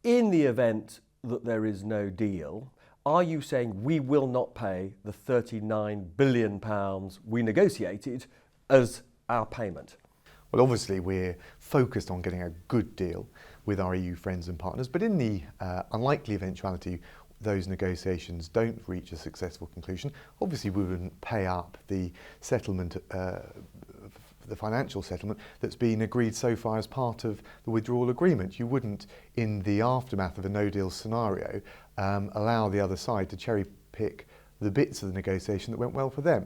In the event that there is no deal, are you saying we will not pay the £39 billion we negotiated as our payment? Well, obviously we're focused on getting a good deal with our EU friends and partners, but in the unlikely eventuality those negotiations don't reach a successful conclusion, obviously we wouldn't pay up the settlement, the financial settlement that's been agreed so far as part of the withdrawal agreement. You wouldn't, in the aftermath of a no-deal scenario, allow the other side to cherry pick the bits of the negotiation that went well for them.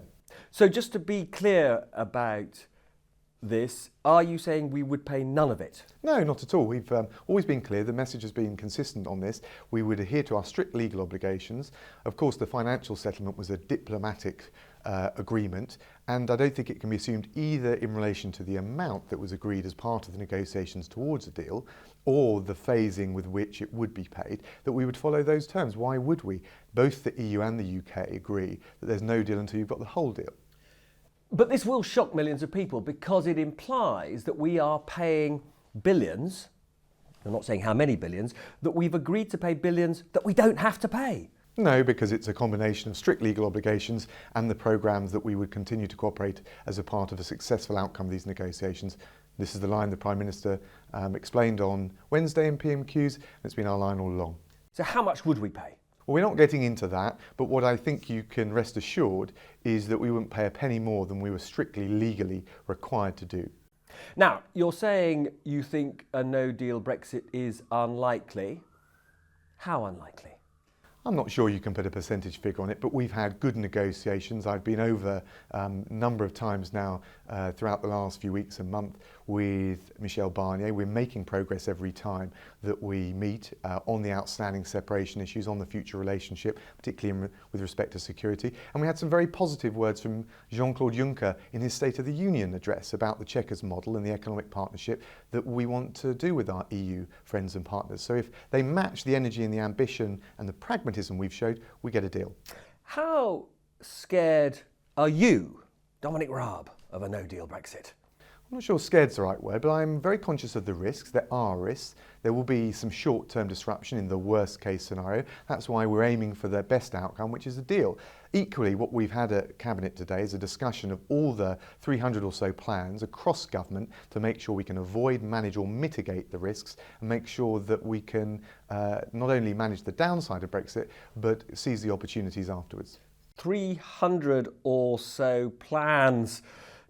So just to be clear about this, are you saying we would pay none of it? No, not at all. We've always been clear. The message has been consistent on this. We would adhere to our strict legal obligations. Of course, the financial settlement was a diplomatic agreement, and I don't think it can be assumed either in relation to the amount that was agreed as part of the negotiations towards a deal or the phasing with which it would be paid that we would follow those terms. Why would we? Both the EU and the UK agree that there's no deal until you've got the whole deal. But this will shock millions of people because it implies that we are paying billions, I'm not saying how many billions, that we've agreed to pay billions that we don't have to pay. No, because it's a combination of strict legal obligations and the programmes that we would continue to cooperate as a part of a successful outcome of these negotiations. This is the line the Prime Minister explained on Wednesday in PMQs, and it's been our line all along. So how much would we pay? Well, we're not getting into that, but what I think you can rest assured is that we wouldn't pay a penny more than we were strictly legally required to do. Now, you're saying you think a no-deal Brexit is unlikely. How unlikely? I'm not sure you can put a percentage figure on it, but we've had good negotiations. I've been over a number of times now throughout the last few weeks and month with Michel Barnier. We're making progress every time that we meet on the outstanding separation issues, on the future relationship, particularly with respect to security. And we had some very positive words from Jean-Claude Juncker in his State of the Union address about the Chequers model and the economic partnership that we want to do with our EU friends and partners. So if they match the energy and the ambition and the pragmatism we've showed, we get a deal. How scared are you, Dominic Raab, of a no-deal Brexit? I'm not sure scared's the right word, but I'm very conscious of the risks. There are risks. There will be some short-term disruption in the worst case scenario. That's why we're aiming for the best outcome, which is a deal. Equally, what we've had at Cabinet today is a discussion of all the 300 or so plans across government to make sure we can avoid, manage or mitigate the risks and make sure that we can not only manage the downside of Brexit, but seize the opportunities afterwards. 300 or so plans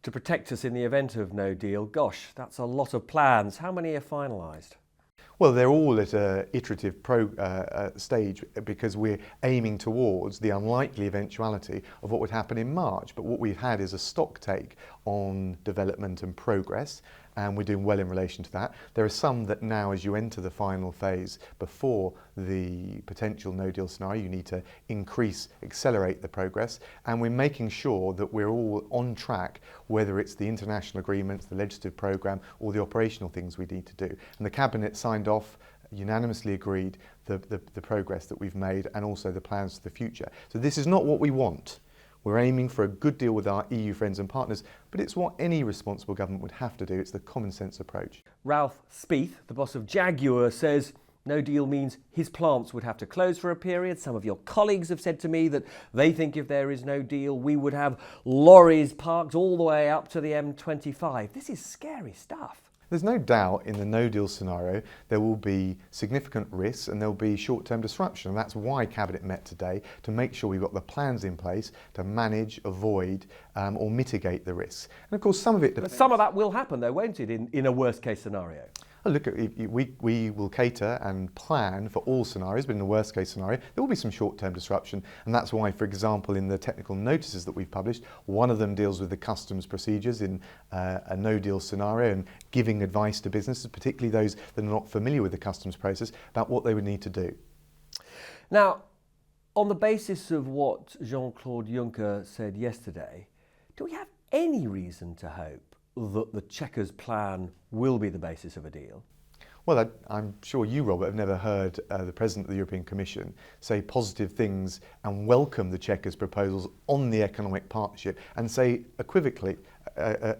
to protect us in the event of no deal. Gosh, that's a lot of plans. How many are finalised? Well, they're all at an iterative stage because we're aiming towards the unlikely eventuality of what would happen in March. But what we've had is a stock take on development and progress, and we're doing well in relation to that. There are some that now, as you enter the final phase before the potential no-deal scenario, you need to accelerate the progress, and we're making sure that we're all on track, whether it's the international agreements, the legislative programme or the operational things we need to do. And the Cabinet signed off, unanimously agreed the progress that we've made and also the plans for the future. So this is not what we want. We're aiming for a good deal with our EU friends and partners, but it's what any responsible government would have to do. It's the common sense approach. Ralph Spieth, the boss of Jaguar, says no deal means his plants would have to close for a period. Some of your colleagues have said to me that they think if there is no deal, we would have lorries parked all the way up to the M25. This is scary stuff. There's no doubt in the no-deal scenario there will be significant risks and there will be short-term disruption. And that's why Cabinet met today, to make sure we've got the plans in place to manage, avoid or mitigate the risks. And of course some of it depends. But some of that will happen though, won't it, in a worst-case scenario? Look, we will cater and plan for all scenarios, but in the worst case scenario, there will be some short-term disruption. And that's why, for example, in the technical notices that we've published, one of them deals with the customs procedures in a no-deal scenario and giving advice to businesses, particularly those that are not familiar with the customs process, about what they would need to do. Now, on the basis of what Jean-Claude Juncker said yesterday, do we have any reason to hope that the Chequers plan will be the basis of a deal? Well, I'm sure you, Robert, have never heard the President of the European Commission say positive things and welcome the Chequers proposals on the economic partnership and say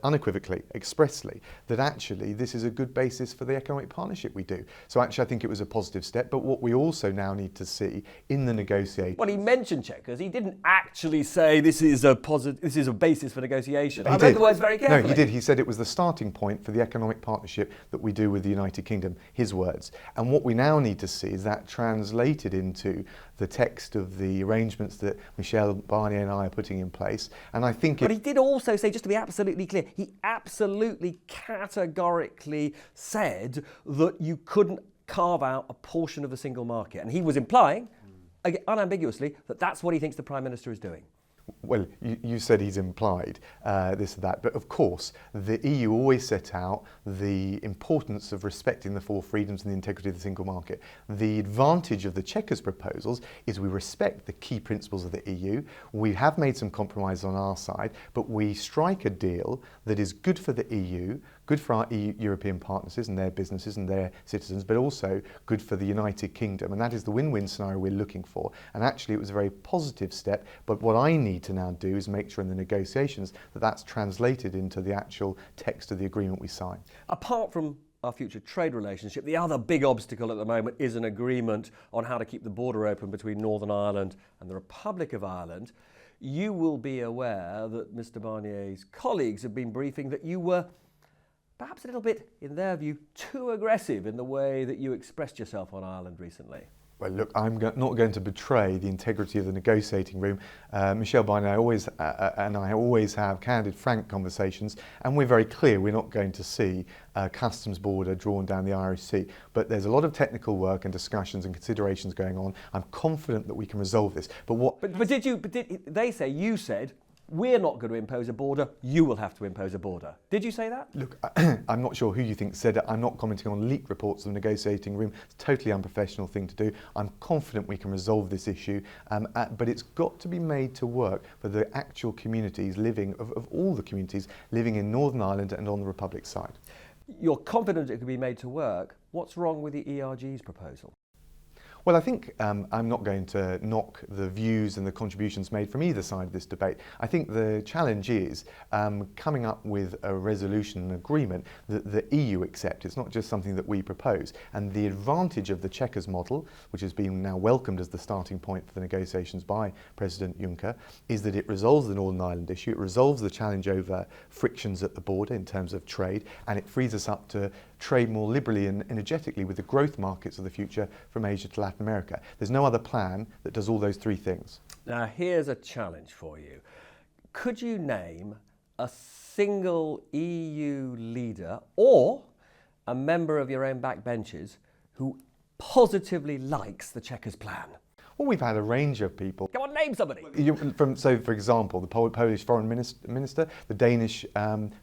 unequivocally, expressly, that actually this is a good basis for the economic partnership we do. So actually I think it was a positive step, but what we also now need to see in the negotiations... Well, he mentioned Chequers. He didn't actually say this is a basis for negotiation. I He read did. the words very carefully. No, he did. He said it was the starting point for the economic partnership that we do with the United Kingdom, his words. And what we now need to see is that translated into the text of the arrangements that Michel Barnier and I are putting in place. And I think... But he did also say, just to be absolutely clear, he absolutely categorically said that you couldn't carve out a portion of the single market. And he was implying, unambiguously, that that's what he thinks the Prime Minister is doing. Well, you said he's implied this or that, but of course the EU always set out the importance of respecting the four freedoms and the integrity of the single market. The advantage of the Chequers proposals is we respect the key principles of the EU. We have made some compromises on our side, but we strike a deal that is good for the EU, good for our European partners and their businesses and their citizens, but also good for the United Kingdom. And that is the win-win scenario we're looking for. And actually it was a very positive step, but what I need to now do is make sure in the negotiations that that's translated into the actual text of the agreement we sign. Apart from our future trade relationship, the other big obstacle at the moment is an agreement on how to keep the border open between Northern Ireland and the Republic of Ireland. You will be aware that Mr. Barnier's colleagues have been briefing that you were perhaps a little bit, in their view, too aggressive in the way that you expressed yourself on Ireland recently. Well, look, I'm not going to betray the integrity of the negotiating room. Michel Barnier and I always have candid, frank conversations, and we're very clear we're not going to see a customs border drawn down the Irish Sea. But there's a lot of technical work and discussions and considerations going on. I'm confident that we can resolve this. But they say you said, we're not going to impose a border, you will have to impose a border. Did you say that? Look, I'm not sure who you think said it. I'm not commenting on leaked reports of the negotiating room. It's a totally unprofessional thing to do. I'm confident we can resolve this issue, but it's got to be made to work for the actual communities living, of all the communities living in Northern Ireland and on the Republic side. You're confident it can be made to work. What's wrong with the ERG's proposal? Well, I think I'm not going to knock the views and the contributions made from either side of this debate. I think the challenge is coming up with a resolution, an agreement that the EU accept. It's not just something that we propose. And the advantage of the Chequers model, which has been now welcomed as the starting point for the negotiations by President Juncker, is that it resolves the Northern Ireland issue, it resolves the challenge over frictions at the border in terms of trade, and it frees us up to trade more liberally and energetically with the growth markets of the future from Asia to Latin America. There's no other plan that does all those three things. Now here's a challenge for you. Could you name a single EU leader or a member of your own backbenches who positively likes the Chequers plan? Well, we've had a range of people. Come on, name somebody. So, for example, the Polish foreign minister, the Danish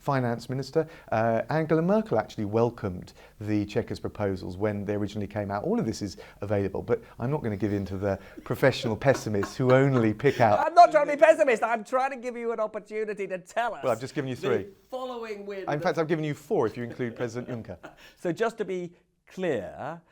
finance minister, Angela Merkel actually welcomed the Chequers proposals when they originally came out. All of this is available, but I'm not going to give in to the professional pessimists who only pick out... I'm not trying to be pessimist. I'm trying to give you an opportunity to tell us. Well, I've just given you three. Following wind. In fact, I've given you four if you include President Juncker. So just to be clear,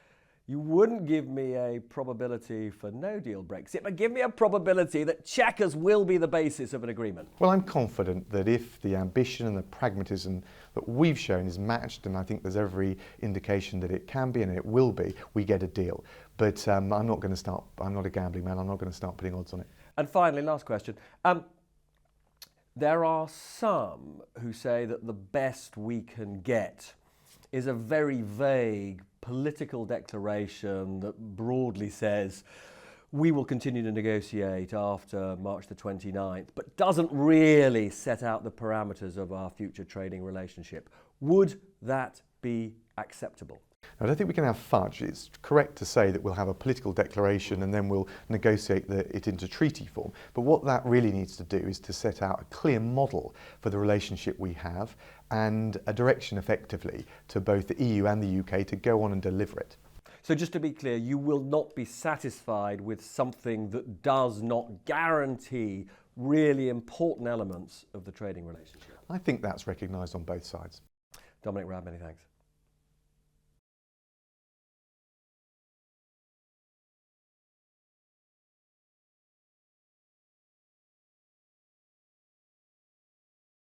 you wouldn't give me a probability for no-deal Brexit, but give me a probability that Chequers will be the basis of an agreement. Well, I'm confident that if the ambition and the pragmatism that we've shown is matched, and I think there's every indication that it can be and it will be, we get a deal. But I'm not a gambling man, I'm not going to start putting odds on it. And finally, last question. There are some who say that the best we can get is a very vague political declaration that broadly says we will continue to negotiate after March the 29th, but doesn't really set out the parameters of our future trading relationship. Would that be acceptable? I don't think we can have fudge. It's correct to say that we'll have a political declaration and then we'll negotiate it into treaty form. But what that really needs to do is to set out a clear model for the relationship we have and a direction effectively to both the EU and the UK to go on and deliver it. So just to be clear, you will not be satisfied with something that does not guarantee really important elements of the trading relationship? I think that's recognised on both sides. Dominic Raab, many thanks.